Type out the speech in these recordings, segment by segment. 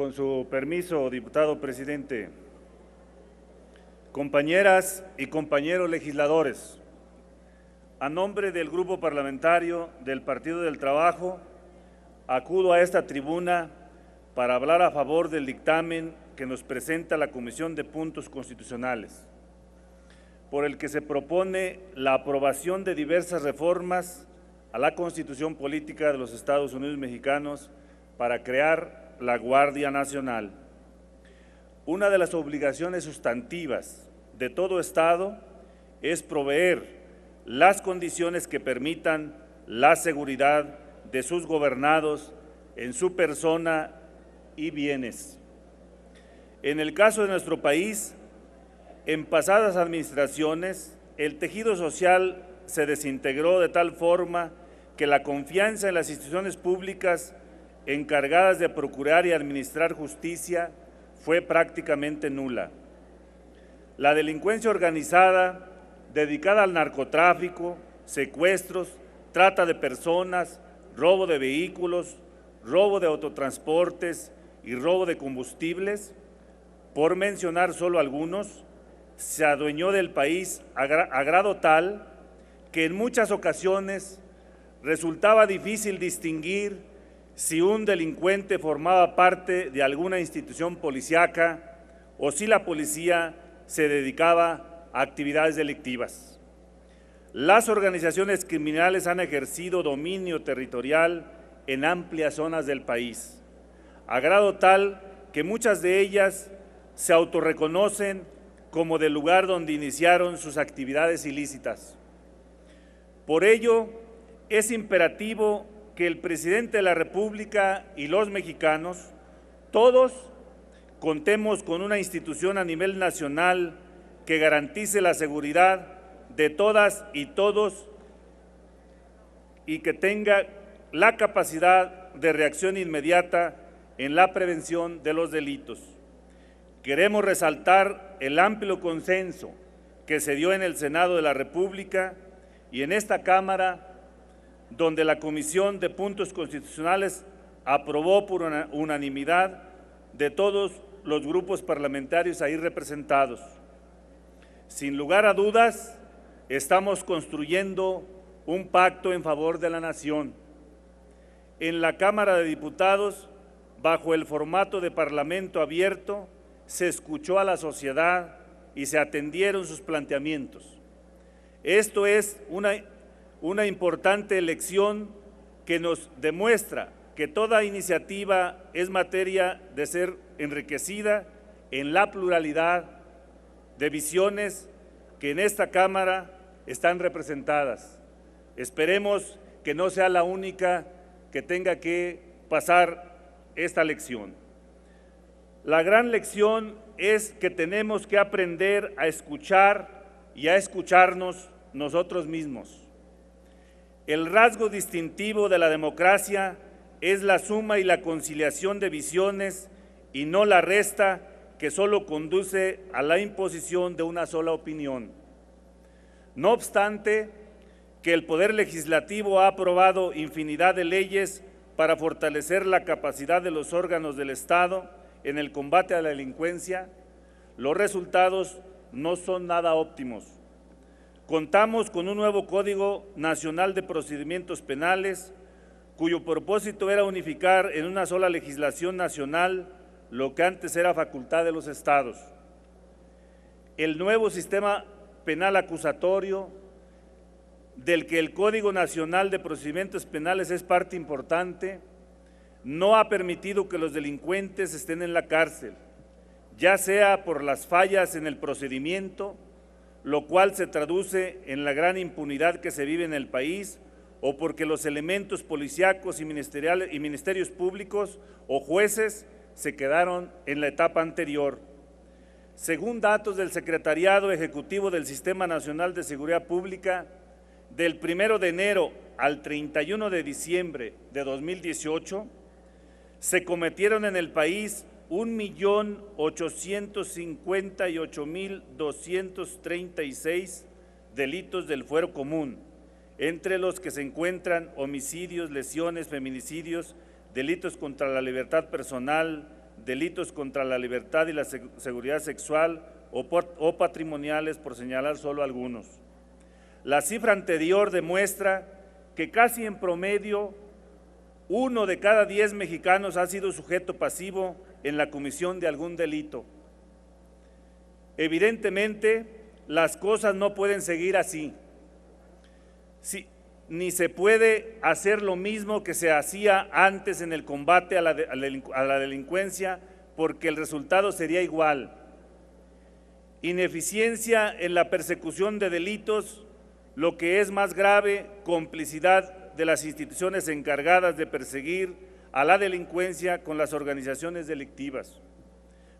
Con su permiso, diputado presidente, compañeras y compañeros legisladores, a nombre del Grupo Parlamentario del Partido del Trabajo, acudo a esta tribuna para hablar a favor del dictamen que nos presenta la Comisión de Puntos Constitucionales, por el que se propone la aprobación de diversas reformas a la Constitución Política de los Estados Unidos Mexicanos para crear la Guardia Nacional. Una de las obligaciones sustantivas de todo Estado es proveer las condiciones que permitan la seguridad de sus gobernados en su persona y bienes. En el caso de nuestro país, en pasadas administraciones, el tejido social se desintegró de tal forma que la confianza en las instituciones públicas encargadas de procurar y administrar justicia fue prácticamente nula. La delincuencia organizada, dedicada al narcotráfico, secuestros, trata de personas, robo de vehículos, robo de autotransportes y robo de combustibles, por mencionar solo algunos, se adueñó del país a grado tal que en muchas ocasiones resultaba difícil distinguir si un delincuente formaba parte de alguna institución policíaca o si la policía se dedicaba a actividades delictivas. Las organizaciones criminales han ejercido dominio territorial en amplias zonas del país, a grado tal que muchas de ellas se autorreconocen como del lugar donde iniciaron sus actividades ilícitas. Por ello, es imperativo que el presidente de la República y los mexicanos, todos, contemos con una institución a nivel nacional que garantice la seguridad de todas y todos y que tenga la capacidad de reacción inmediata en la prevención de los delitos. Queremos resaltar el amplio consenso que se dio en el Senado de la República y en esta Cámara, donde la Comisión de Puntos Constitucionales aprobó por unanimidad de todos los grupos parlamentarios ahí representados. Sin lugar a dudas, estamos construyendo un pacto en favor de la nación. En la Cámara de Diputados, bajo el formato de Parlamento abierto, se escuchó a la sociedad y se atendieron sus planteamientos. Esto es una importante elección que nos demuestra que toda iniciativa es materia de ser enriquecida en la pluralidad de visiones que en esta Cámara están representadas. Esperemos que no sea la única que tenga que pasar esta lección. La gran lección es que tenemos que aprender a escuchar y a escucharnos nosotros mismos. El rasgo distintivo de la democracia es la suma y la conciliación de visiones y no la resta que solo conduce a la imposición de una sola opinión. No obstante, que el Poder Legislativo ha aprobado infinidad de leyes para fortalecer la capacidad de los órganos del Estado en el combate a la delincuencia, los resultados no son nada óptimos. Contamos con un nuevo Código Nacional de Procedimientos Penales, cuyo propósito era unificar en una sola legislación nacional lo que antes era facultad de los estados. El nuevo sistema penal acusatorio, del que el Código Nacional de Procedimientos Penales es parte importante, no ha permitido que los delincuentes estén en la cárcel, ya sea por las fallas en el procedimiento, lo cual se traduce en la gran impunidad que se vive en el país, o porque los elementos policíacos y ministerios públicos o jueces se quedaron en la etapa anterior. Según datos del Secretariado Ejecutivo del Sistema Nacional de Seguridad Pública, del 1 de enero al 31 de diciembre de 2018, se cometieron en el país 1.858.236 delitos del fuero común, entre los que se encuentran homicidios, lesiones, feminicidios, delitos contra la libertad personal, delitos contra la libertad y la seguridad sexual o patrimoniales, por señalar solo algunos. La cifra anterior demuestra que casi en promedio 1 de cada 10 mexicanos ha sido sujeto pasivo en la comisión de algún delito. Evidentemente, las cosas no pueden seguir así. Ni se puede hacer lo mismo que se hacía antes en el combate a la delincuencia, porque el resultado sería igual. Ineficiencia en la persecución de delitos, lo que es más grave, complicidad de las instituciones encargadas de perseguir a la delincuencia con las organizaciones delictivas.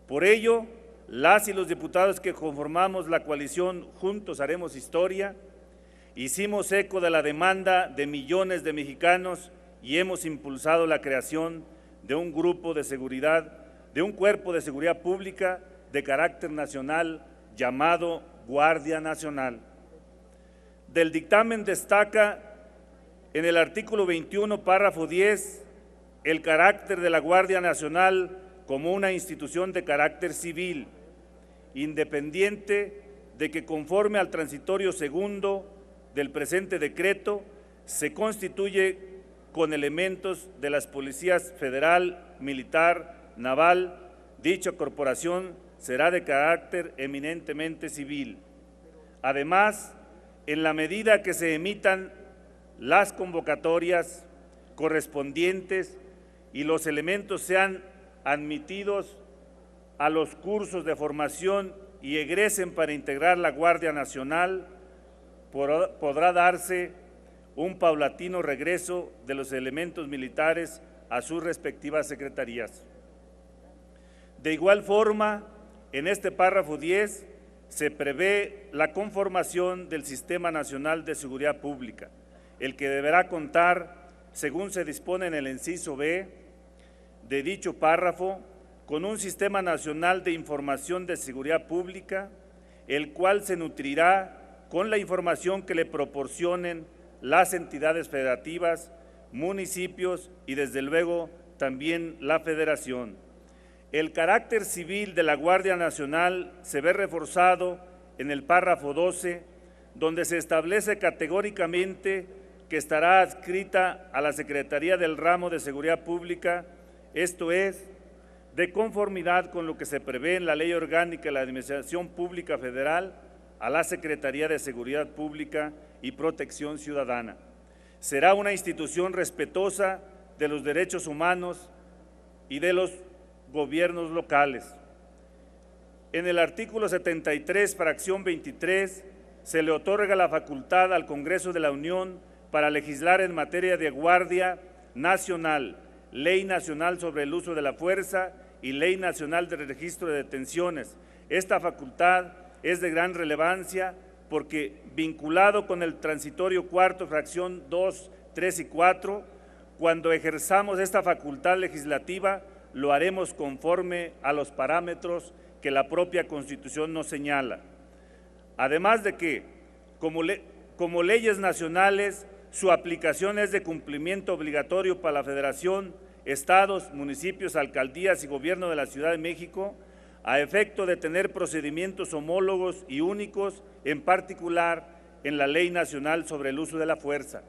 Por ello, las y los diputados que conformamos la coalición Juntos Haremos Historia, hicimos eco de la demanda de millones de mexicanos y hemos impulsado la creación de un grupo de seguridad, de un cuerpo de seguridad pública de carácter nacional llamado Guardia Nacional. Del dictamen destaca en el artículo 21, párrafo 10, el carácter de la Guardia Nacional como una institución de carácter civil, independiente de que conforme al transitorio segundo del presente decreto se constituye con elementos de las policías federal, militar, naval. Dicha corporación será de carácter eminentemente civil. Además, en la medida que se emitan las convocatorias correspondientes y los elementos sean admitidos a los cursos de formación y egresen para integrar la Guardia Nacional, podrá darse un paulatino regreso de los elementos militares a sus respectivas secretarías. De igual forma, en este párrafo 10 se prevé la conformación del Sistema Nacional de Seguridad Pública, el que deberá contar, según se dispone en el inciso B de dicho párrafo, con un Sistema Nacional de Información de Seguridad Pública, el cual se nutrirá con la información que le proporcionen las entidades federativas, municipios y desde luego también la Federación. El carácter civil de la Guardia Nacional se ve reforzado en el párrafo 12, donde se establece categóricamente que estará adscrita a la Secretaría del Ramo de Seguridad Pública, esto es, de conformidad con lo que se prevé en la Ley Orgánica de la Administración Pública Federal, a la Secretaría de Seguridad Pública y Protección Ciudadana. Será una institución respetuosa de los derechos humanos y de los gobiernos locales. En el artículo 73, fracción 23, se le otorga la facultad al Congreso de la Unión para legislar en materia de Guardia Nacional, Ley Nacional sobre el Uso de la Fuerza y Ley Nacional de Registro de Detenciones. Esta facultad es de gran relevancia porque, vinculado con el transitorio cuarto, fracción 2, 3 y 4, cuando ejerzamos esta facultad legislativa, lo haremos conforme a los parámetros que la propia Constitución nos señala. Además de que, como leyes nacionales, su aplicación es de cumplimiento obligatorio para la Federación, estados, municipios, alcaldías y gobierno de la Ciudad de México, a efecto de tener procedimientos homólogos y únicos, en particular en la Ley Nacional sobre el Uso de la Fuerza.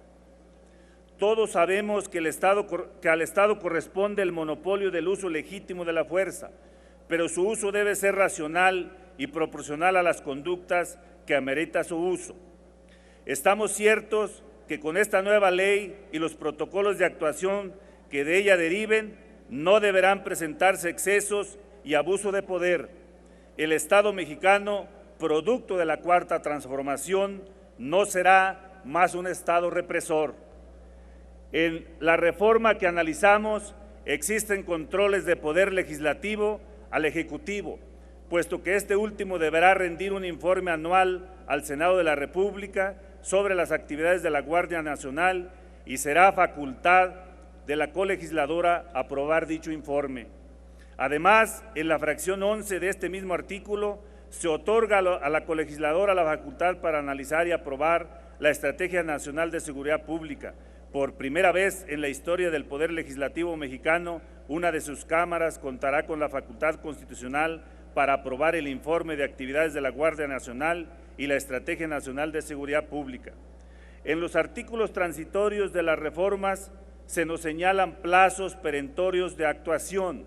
Todos sabemos que al Estado corresponde el monopolio del uso legítimo de la fuerza, pero su uso debe ser racional y proporcional a las conductas que amerita su uso. Estamos ciertos que con esta nueva ley y los protocolos de actuación que de ella deriven, no deberán presentarse excesos y abuso de poder. El Estado mexicano, producto de la Cuarta Transformación, no será más un Estado represor. En la reforma que analizamos existen controles de poder legislativo al Ejecutivo, puesto que este último deberá rendir un informe anual al Senado de la República sobre las actividades de la Guardia Nacional y será facultad de la colegisladora aprobar dicho informe. Además, en la fracción 11 de este mismo artículo, se otorga a la colegisladora la facultad para analizar y aprobar la Estrategia Nacional de Seguridad Pública, por primera vez en la historia del Poder Legislativo mexicano, una de sus cámaras contará con la facultad constitucional para aprobar el informe de actividades de la Guardia Nacional y la Estrategia Nacional de Seguridad Pública. En los artículos transitorios de las reformas se nos señalan plazos perentorios de actuación,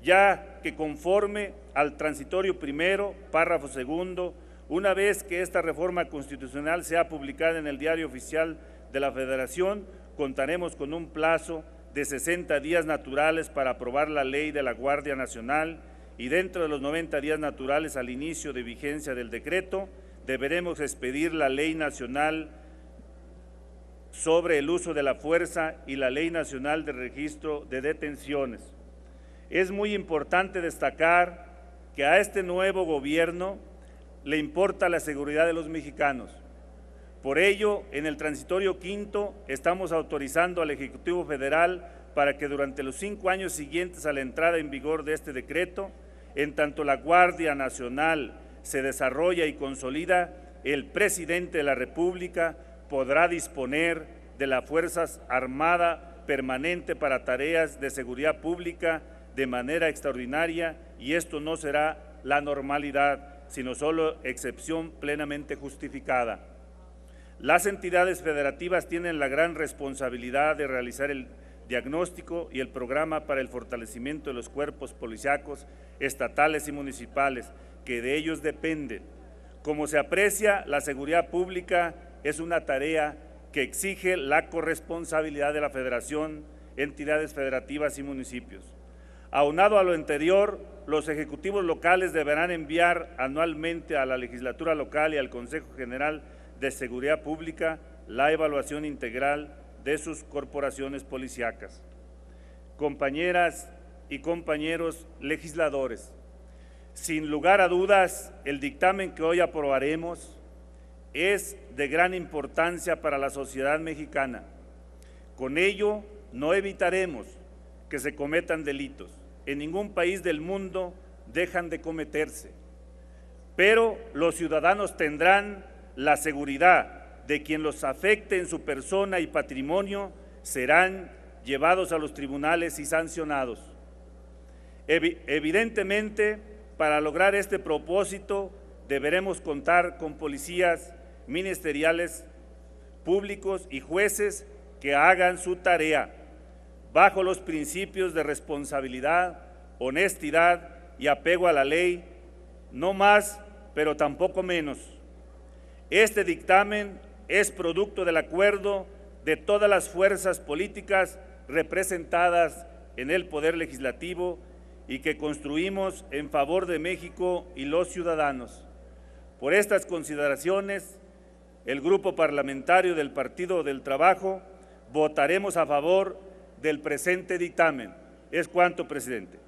ya que conforme al transitorio primero, párrafo segundo, una vez que esta reforma constitucional sea publicada en el Diario Oficial de la Federación, contaremos con un plazo de 60 días naturales para aprobar la ley de la Guardia Nacional y dentro de los 90 días naturales al inicio de vigencia del decreto, deberemos expedir la Ley Nacional sobre el uso de la fuerza y la Ley Nacional de Registro de Detenciones. Es muy importante destacar que a este nuevo gobierno le importa la seguridad de los mexicanos. Por ello, en el transitorio quinto, estamos autorizando al Ejecutivo Federal para que durante los 5 años siguientes a la entrada en vigor de este decreto, en tanto la Guardia Nacional se desarrolla y consolida, el Presidente de la República podrá disponer de la Fuerza Armada permanente para tareas de seguridad pública de manera extraordinaria, y esto no será la normalidad, sino solo excepción plenamente justificada. Las entidades federativas tienen la gran responsabilidad de realizar el diagnóstico y el programa para el fortalecimiento de los cuerpos policíacos estatales y municipales, que de ellos dependen. Como se aprecia, la seguridad pública es una tarea que exige la corresponsabilidad de la Federación, entidades federativas y municipios. Aunado a lo anterior, los ejecutivos locales deberán enviar anualmente a la legislatura local y al Consejo General de Seguridad Pública la evaluación integral de sus corporaciones policíacas. Compañeras y compañeros legisladores, sin lugar a dudas, el dictamen que hoy aprobaremos es de gran importancia para la sociedad mexicana. Con ello, no evitaremos que se cometan delitos. En ningún país del mundo dejan de cometerse, pero los ciudadanos tendrán la seguridad de quien los afecte en su persona y patrimonio serán llevados a los tribunales y sancionados. Evidentemente, para lograr este propósito, deberemos contar con policías ministeriales, públicos y jueces que hagan su tarea bajo los principios de responsabilidad, honestidad y apego a la ley, no más, pero tampoco menos. Este dictamen es producto del acuerdo de todas las fuerzas políticas representadas en el Poder Legislativo y que construimos en favor de México y los ciudadanos. Por estas consideraciones, el Grupo Parlamentario del Partido del Trabajo votaremos a favor del presente dictamen. Es cuanto, presidente.